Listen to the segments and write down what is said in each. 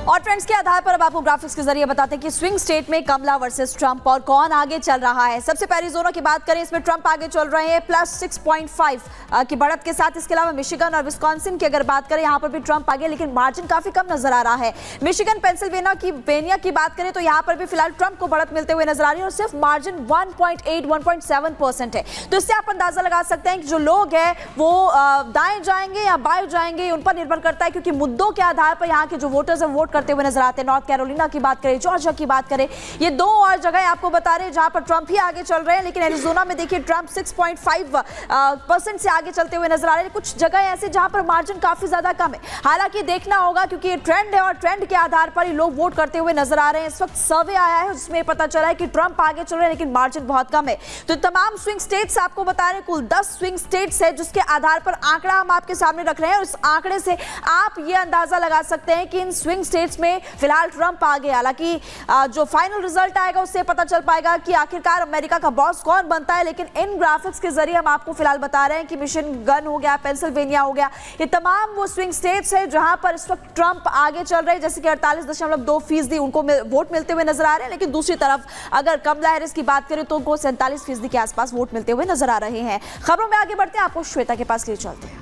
और ट्रेंड्स के आधार पर अब आपको ग्राफिक्स के जरिए बताते हैं कि स्विंग स्टेट में कमला वर्सेस ट्रंप और कौन आगे चल रहा है। सबसे पहले एरिज़ोना की बात करें, इसमें ट्रंप आगे चल रहे हैं +6.5 की बढ़त के साथ। इसके अलावा मिशिगन और विस्कॉन्सिन की अगर बात करें, यहाँ पर भी ट्रंप आगे, लेकिन मार्जिन काफी कम नजर आ रहा है। मिशिगन पेंसिल्वेनिया की बात करें तो यहाँ पर भी फिलहाल ट्रंप को बढ़त मिलते हुए नजर आ रही है और सिर्फ मार्जिन 1.7% है। तो इससे आप अंदाजा लगा सकते हैं कि जो लोग हैं वो दाएं जाएंगे या बाएं जाएंगे, उन पर निर्भर करता है, क्योंकि मुद्दों के आधार पर यहाँ के जो वोटर्स हैं वोट करते हुए नजर आते हैं। नॉर्थ कैरोलिना की बात करें, जॉर्जिया की बात करें, ये दो और जगह आपको बता रहे हैं जहां पर ट्रंप ही आगे चल रहे हैं। लेकिन एरिज़ोना में देखिए ट्रंप 6.5% से आगे चलते हुए नजर आ रहे हैं। कुछ जगह ऐसे जहां पर मार्जिन काफी ज्यादा कम है। हालांकि देखना होगा क्योंकि ये ट्रेंड है और ट्रेंड के आधार पर ही लोग वोट करते हुए नजर आ रहे हैं। इस वक्त सर्वे आया है जिसमें पता चला है कि ट्रंप आगे चल रहे हैं, लेकिन मार्जिन बहुत कम है। तो तमाम स्विंग स्टेट्स आपको बता रहे हैं, कुल 10 स्विंग स्टेट्स है जिसके आधार पर आंकड़ा हम आपके सामने रख रहे हैं और इस आंकड़े से आप ये अंदाजा लगा सकते हैं कि इन स्विंग स्टेट्स में फिलहाल ट्रंप आगे। हालांकि जो फाइनल रिजल्ट आएगा उससे पता चल पाएगा कि आखिरकार अमेरिका का बॉस कौन बनता है। लेकिन इन ग्राफिक्स के जरिए हम आपको फिलहाल बता रहे हैं कि मिशिगन हो गया, पेंसिल्वेनिया हो गया, ये तमाम वो स्विंग स्टेट्स है जहां पर इस वक्त ट्रंप आगे चल रहे हैं। जैसे कि 48.2% उनको वोट मिलते हुए नजर आ रहे हैं। लेकिन दूसरी तरफ अगर कमला हैरिस की बात करें तो उनको 47% के आसपास वोट मिलते हुए नजर आ रहे हैं। खबरों में आगे बढ़ते हैं, आपको श्वेता के पास ले चलते हैं।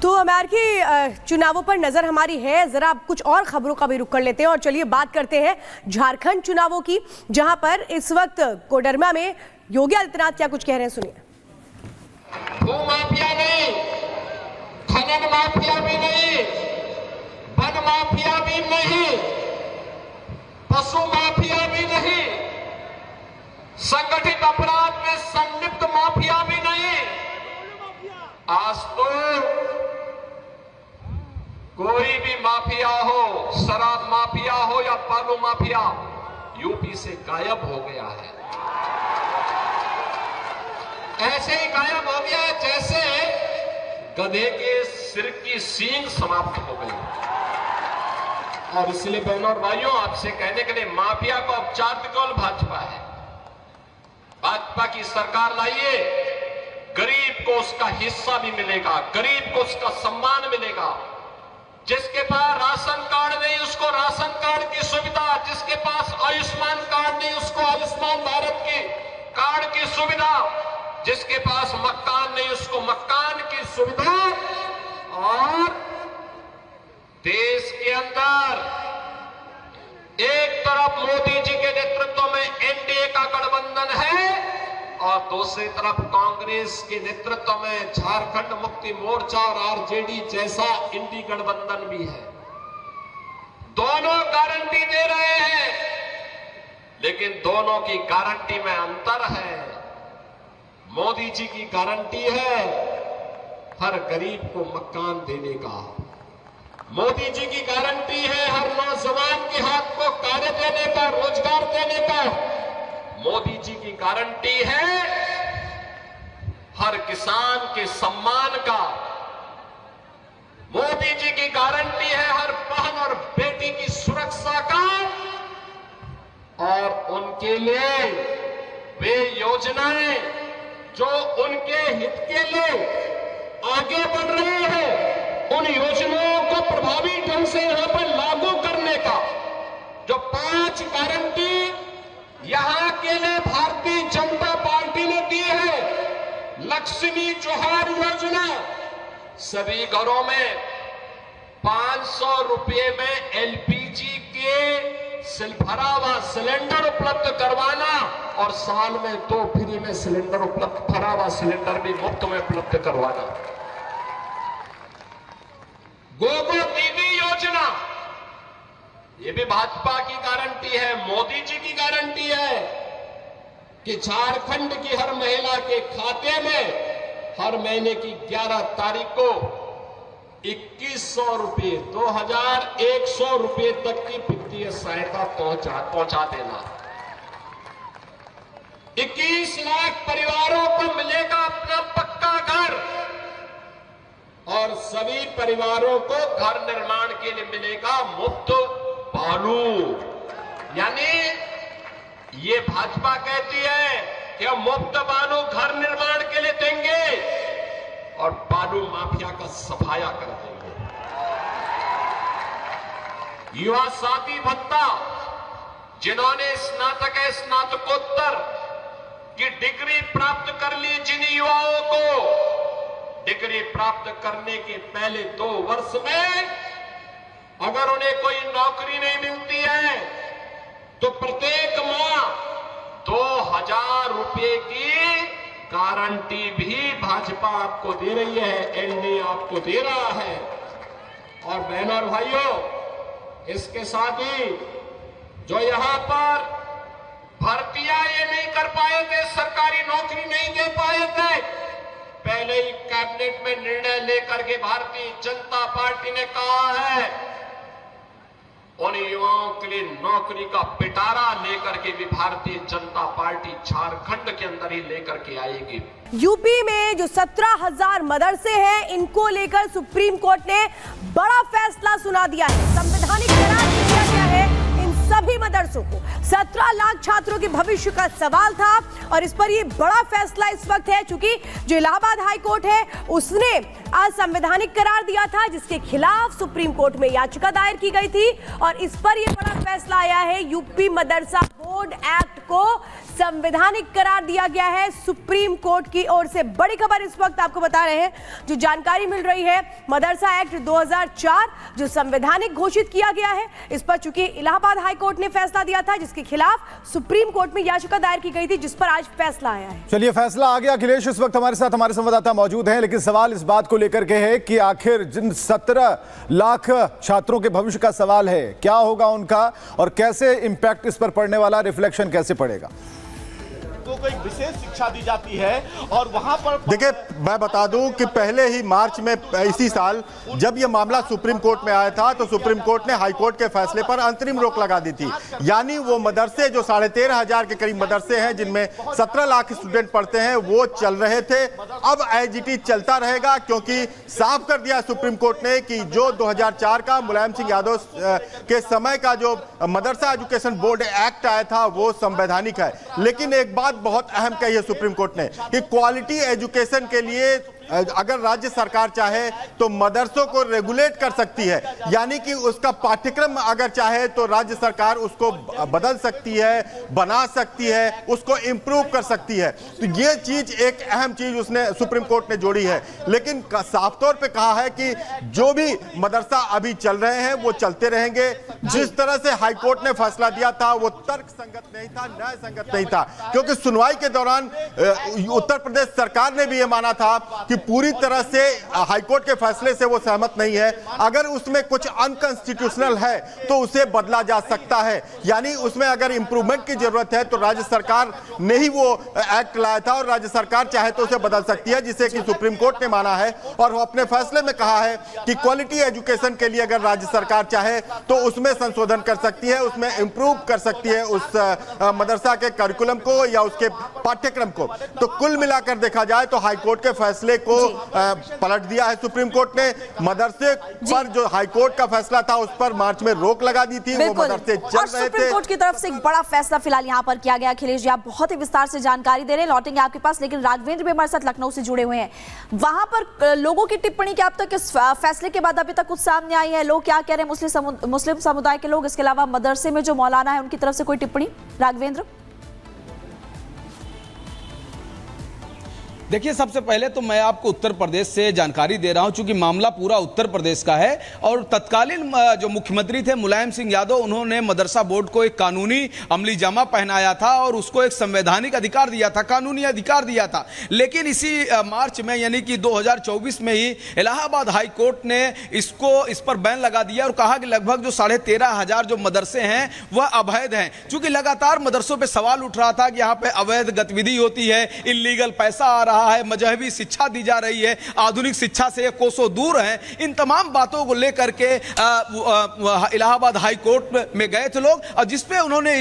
तो अमेरिकी चुनावों पर नजर हमारी है, जरा कुछ और खबरों का भी रुख कर लेते हैं और चलिए बात करते हैं झारखंड चुनावों की, जहां पर इस वक्त कोडरमा में योगी आदित्यनाथ क्या कुछ कह रहे हैं, सुनिए। भू माफिया नहीं, खनन माफिया भी नहीं, वन माफिया भी नहीं, पशु माफिया भी नहीं, संगठित अपराध में संलिप्त माफिया भी नहीं। आज तो कोई भी माफिया हो, शराब माफिया हो या बालू माफिया, यूपी से गायब हो गया है। ऐसे ही गायब हो गया है जैसे गधे के सिर की सींग समाप्त हो गई। और इसलिए बहनों और भाइयों, आपसे कहने के लिए, माफिया को उपचार केवल भाजपा है। भाजपा की सरकार लाइए, गरीब को उसका हिस्सा भी मिलेगा, गरीब को उसका सम्मान मिलेगा। जिसके पास राशन कार्ड नहीं उसको राशन कार्ड की सुविधा, जिसके पास आयुष्मान कार्ड नहीं उसको आयुष्मान भारत की कार्ड की सुविधा, जिसके पास मकान नहीं उसको मकान की सुविधा। और देश के अंदर एक तरफ मोदी जी के नेतृत्व में एनडीए का गठबंधन है और दूसरी तरफ कांग्रेस के नेतृत्व में झारखंड मुक्ति मोर्चा और आरजेडी जैसा इंडी गठबंधन भी है। दोनों गारंटी दे रहे हैं, लेकिन दोनों की गारंटी में अंतर है। मोदी जी की गारंटी है हर गरीब को मकान देने का, मोदी जी की गारंटी है हर नौजवान के हाथ को कार्य देने का, रोजगार देने का। मोदी जी की गारंटी है हर किसान के सम्मान का। मोदी जी की गारंटी है हर बहन और बेटी की सुरक्षा का। और उनके लिए वे योजनाएं जो उनके हित के लिए आगे बढ़ रही है, उन योजनाओं को प्रभावी ढंग से यहां पर लागू करने का जो 5 गारंटी यहां के लिए भारतीय जनता पार्टी ने दी है। लक्ष्मी जोहार योजना, सभी घरों में 500 रुपए में एलपीजी के भरा हुआ सिलेंडर उपलब्ध करवाना और साल में 2 फ्री में सिलेंडर उपलब्ध, भरा हुआ सिलेंडर भी मुफ्त में उपलब्ध करवाना। गोगो दीदी योजना, ये भी भाजपा की गारंटी है, मोदी जी की गारंटी है कि झारखंड की हर महिला के खाते में हर महीने की 11 तारीख को 2100 रुपए, 2100 रुपए तक की वित्तीय सहायता पहुंचा देना। 21 लाख परिवारों को मिलेगा अपना पक्का घर और सभी परिवारों को घर निर्माण के लिए मिलेगा मुफ्त बालू। यानी ये भाजपा कहती है कि हम मुफ्त बालू घर निर्माण के लिए देंगे और बालू माफिया का सफाया कर देंगे। युवा साथी भत्ता, जिन्होंने स्नातक स्नातकोत्तर की डिग्री प्राप्त कर ली, जिन युवाओं को डिग्री प्राप्त करने के पहले 2 वर्ष में अगर उन्हें कोई नौकरी नहीं मिलती है तो प्रत्येक माह 2000 रुपए की गारंटी भी भाजपा आपको दे रही है, एनडीए आपको दे रहा है। और बहनों और भाइयों, इसके साथ ही जो यहां पर भर्तियां ये नहीं कर पाए थे, सरकारी नौकरी नहीं दे पाए थे, पहले ही कैबिनेट में निर्णय लेकर के भारतीय जनता पार्टी ने कहा है उन युवाओं के लिए नौकरी का पिटारा लेकर के भी भारतीय जनता पार्टी झारखंड के अंदर ही लेकर के आएगी। यूपी में जो 17,000 मदरसे हैं, इनको लेकर सुप्रीम कोर्ट ने बड़ा फैसला सुना दिया है। संवैधानिक करार दिया गया है इन सभी मदरसों को। 17 लाख छात्रों के भविष्य का सवाल था और इस पर ये बड़ा फैसला इस वक्त है, क्योंकि जो इलाहाबाद हाई कोर्ट है उसने आज संवैधानिक करार दिया था, जिसके खिलाफ सुप्रीम कोर्ट में याचिका दायर की गई थी और इस पर यह बड़ा फैसला आया है। यूपी मदरसा बोर्ड एक्ट को संवैधानिक करार दिया गया है सुप्रीम कोर्ट की ओर से। बड़ी खबर इस वक्त आपको बता रहे हैं, जो जानकारी मिल रही है, मदरसा एक्ट 2004 जो संवैधानिक घोषित किया गया है, इस पर चूंकि इलाहाबाद हाई कोर्ट ने फैसला दिया था, जिसके खिलाफ सुप्रीम कोर्ट में याचिका दायर की गई थी, जिस पर आज फैसला आया है। चलिए, फैसला आ गया। अखिलेश इस वक्त हमारे साथ हमारे संवाददाता मौजूद हैं, लेकिन सवाल इस बात को लेकर के है कि आखिर जिन 17 लाख छात्रों के भविष्य का सवाल है, क्या होगा उनका और कैसे इंपैक्ट इस पर पड़ने वाला, रिफ्लेक्शन कैसे पड़ेगा? को एक विशेष शिक्षा दी जाती है और वहां पर देखिए, मैं बता दूं कि पहले ही मार्च में इसी साल जब यह मामला सुप्रीम कोर्ट में आया था, तो सुप्रीम कोर्ट ने हाई कोर्ट के फैसले पर अंतरिम रोक लगा दी थी। यानी वो मदरसे जो 13,500 के करीब मदरसे हैं, जिनमें 17 लाख स्टूडेंट पढ़ते हैं, वो चल रहे थे। अब एजीटी चलता रहेगा, क्योंकि साफ कर दिया सुप्रीम कोर्ट ने कि जो 2004 का मुलायम सिंह यादव के समय का जो मदरसा एजुकेशन बोर्ड एक्ट आया था, वो संवैधानिक है। लेकिन एक बात बहुत अहम कही है सुप्रीम कोर्ट ने कि क्वालिटी एजुकेशन के लिए अगर राज्य सरकार चाहे तो मदरसों को रेगुलेट कर सकती है, यानी कि उसका पाठ्यक्रम अगर चाहे तो राज्य सरकार उसको बदल सकती है, बना सकती है, उसको इंप्रूव कर सकती है। तो ये चीज एक अहम चीज उसने सुप्रीम कोर्ट ने जोड़ी है। लेकिन साफ तौर पे कहा है कि जो भी मदरसा अभी चल रहे हैं वो चलते रहेंगे। जिस तरह से हाई कोर्ट ने फैसला दिया था वो तर्क संगत नहीं था, न्याय संगत नहीं था, क्योंकि सुनवाई के दौरान उत्तर प्रदेश सरकार ने भी ये माना था कि पूरी तरह से हाईकोर्ट के फैसले से वो सहमत नहीं है। अगर उसमें कुछ अनकॉन्स्टिट्यूशनल है तो उसे बदला जा सकता है, यानी उसमें अगर इंप्रूवमेंट की जरूरत है तो राज्य सरकार ने ही वो एक्ट लाया था और राज्य सरकार चाहे तो उसे बदल सकती है, जिसे कि सुप्रीम कोर्ट ने माना है। और वो अपने फैसले में कहा है कि क्वालिटी एजुकेशन के लिए अगर राज्य सरकार चाहे तो उसमें संशोधन कर सकती है, उसमें इंप्रूव कर सकती है उस मदरसा के करिकुलम को या उसके पाठ्यक्रम को। तो कुल मिलाकर देखा जाए तो हाईकोर्ट के फैसले को पलट दिया है सुप्रीम कोर्ट ने। मदरसे पर जो हाईकोर्ट का फैसला था उस पर मार्च में रोक लगा दी थी, वो मदरसे चल रहे थे। सुप्रीम कोर्ट की तरफ से एक बड़ा फैसला फिलहाल यहाँ पर किया गया। अखिलेश जी, आप बहुत ही विस्तार से जानकारी दे रहे हैं, लौटेंगे आपके पास, लेकिन राघवेंद्र भी हमारे साथ लखनऊ से जुड़े हुए हैं। वहां पर लोगों की टिप्पणी क्या अब तक इस फैसले के बाद अभी तक कुछ सामने आई है? लोग क्या कह रहे हैं, मुस्लिम समुदाय के लोग, इसके अलावा मदरसे में जो मौलाना है उनकी तरफ से कोई टिप्पणी? राघवेंद्र, देखिए, सबसे पहले तो मैं आपको उत्तर प्रदेश से जानकारी दे रहा हूं, चूंकि मामला पूरा उत्तर प्रदेश का है और तत्कालीन जो मुख्यमंत्री थे मुलायम सिंह यादव, उन्होंने मदरसा बोर्ड को एक कानूनी अमली जामा पहनाया था और उसको एक संवैधानिक अधिकार दिया था, कानूनी अधिकार दिया था। लेकिन इसी मार्च में, यानी कि 2024 में ही इलाहाबाद हाई कोर्ट ने इस पर बैन लगा दिया और कहा कि लगभग जो 13,500 जो मदरसे हैं वह अवैध हैं। चूंकि लगातार मदरसों पर सवाल उठ रहा था कि यहाँ पे अवैध गतिविधि होती है, इलीगल पैसा आ रहा है, मजहबी शिक्षा दी जा रही है, आधुनिक शिक्षा से कोसों दूर है। इन तमाम बातों को लेकर के इलाहाबाद हाई कोर्ट में गए थे लोग और जिसपे उन्होंने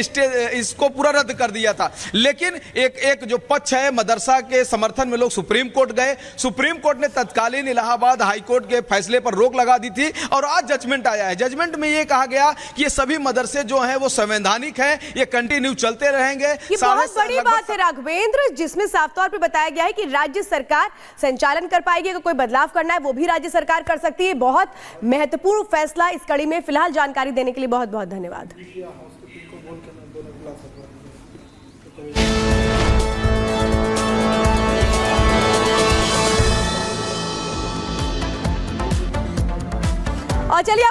इसको पूरा रद्द कर दिया था। लेकिन एक जो पक्ष है मदरसा के समर्थन में लोग सुप्रीम कोर्ट गए। सुप्रीम कोर्ट ने तत्कालीन इलाहाबाद हाई कोर्ट के फैसले पर रोक लगा दी थी और आज जजमेंट आया है। जजमेंट में यह कहा गया कि ये सभी मदरसे जो हैं वो संवैधानिक हैं, ये कंटिन्यू चलते रहेंगे। ये बहुत बड़ी बात है राघवेंद्र, जिसमें साफ तौर पर बताया गया है कि राज्य सरकार संचालन कर पाएगी। अगर कोई बदलाव करना है वो भी राज्य सरकार कर सकती है। बहुत महत्वपूर्ण फैसला इस कड़ी में। फिलहाल जानकारी देने के लिए बहुत बहुत धन्यवाद। और चलिए